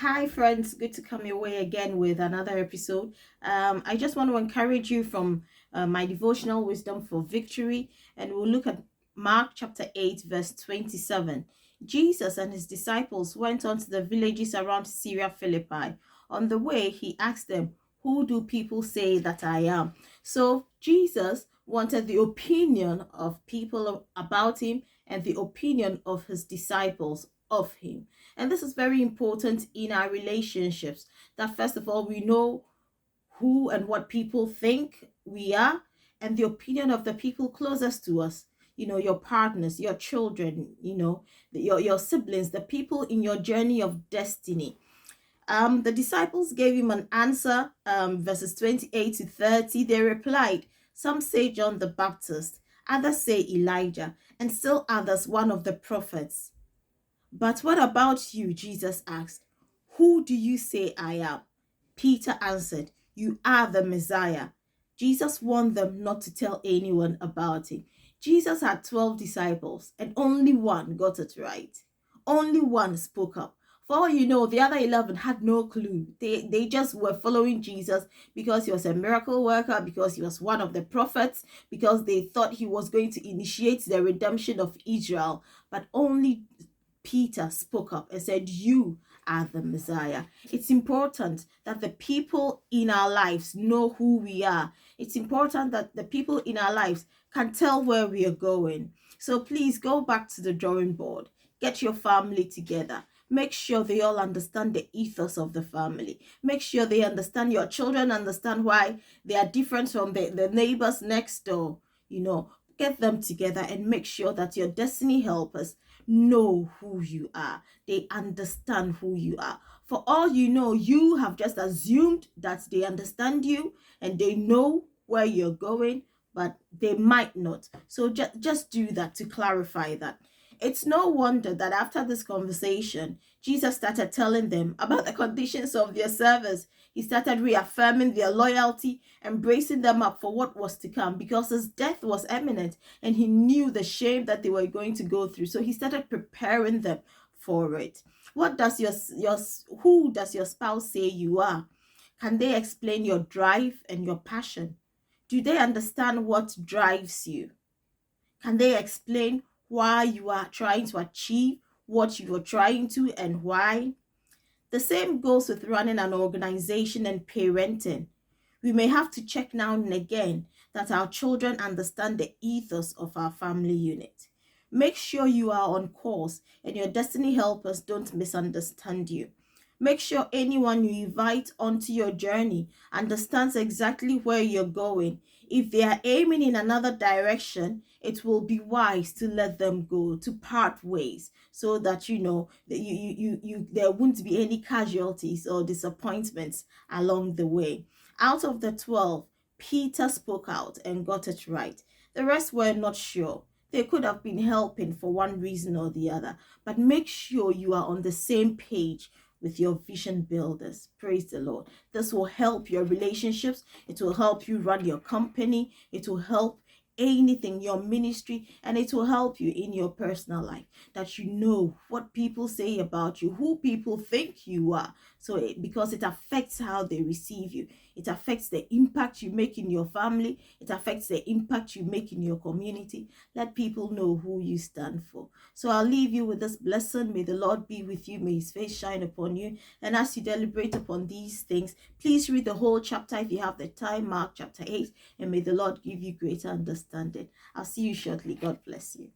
Hi friends, good to come your way again with another episode. I just want to encourage you from my devotional wisdom for victory, and we'll look at Mark chapter 8 verse 27. Jesus and his disciples went on to the villages around Syria Philippi. On the way, he asked them, "Who do people say that I am?" So Jesus wanted the opinion of people about him and the opinion of his disciples of him. And this is very important in our relationships, that first of all, we know who and what people think we are, and the opinion of the people closest to us. Your partners, your children, your siblings, the people in your journey of destiny. The disciples gave him an answer, verses 28 to 30. They replied, "Some say John the Baptist, others say Elijah, and still others one of the prophets." "But what about you?" Jesus asked. "Who do you say I am?" Peter answered, "You are the Messiah." Jesus warned them not to tell anyone about it. Jesus had 12 disciples and only one got it right. Only one spoke up. For all you know, the other 11 had no clue. They just were following Jesus because he was a miracle worker, because he was one of the prophets, because they thought he was going to initiate the redemption of Israel. But only Peter spoke up and said, "You are the Messiah." It's important that the people in our lives know who we are. It's important that the people in our lives can tell where we are going. So please go back to the drawing board. Get your family together. Make sure they all understand the ethos of the family. Make sure they understand, your children understand why they are different from the neighbors next door. Get them together and make sure that your destiny helpers know who you are. They understand who you are. For all you know, you have just assumed that they understand you and they know where you're going, but they might not. So just do that to clarify that. It's no wonder that after this conversation, Jesus started telling them about the conditions of their service. He started reaffirming their loyalty, embracing them up for what was to come, because his death was imminent and he knew the shame that they were going to go through. So he started preparing them for it. Who does your spouse say you are? Can they explain your drive and your passion? Do they understand what drives you? Can they explain why you are trying to achieve what you are trying to and why? The same goes with running an organization and parenting. We may have to check now and again that our children understand the ethos of our family unit. Make sure you are on course and your destiny helpers don't misunderstand you. Make sure anyone you invite onto your journey understands exactly where you're going. If they are aiming in another direction, it will be wise to let them go, to part ways, so that there won't be any casualties or disappointments along the way. Out of the 12, Peter spoke out and got it right. The rest were not sure. They could have been helping for one reason or the other, but make sure you are on the same page with your vision builders. Praise the Lord. This will help your relationships. It will help you run your company. It will help anything, your ministry, and it will help you in your personal life, that you know what people say about you, who people think you are. Because it affects how they receive you, it affects the impact you make in your family, it affects the impact you make in your community. Let people know who you stand for. So I'll leave you with this blessing. May the Lord be with you. May his face shine upon you. And as you deliberate upon these things, please read the whole chapter if you have the time, Mark chapter 8, and may the Lord give you greater understanding. I'll see you shortly. God bless you.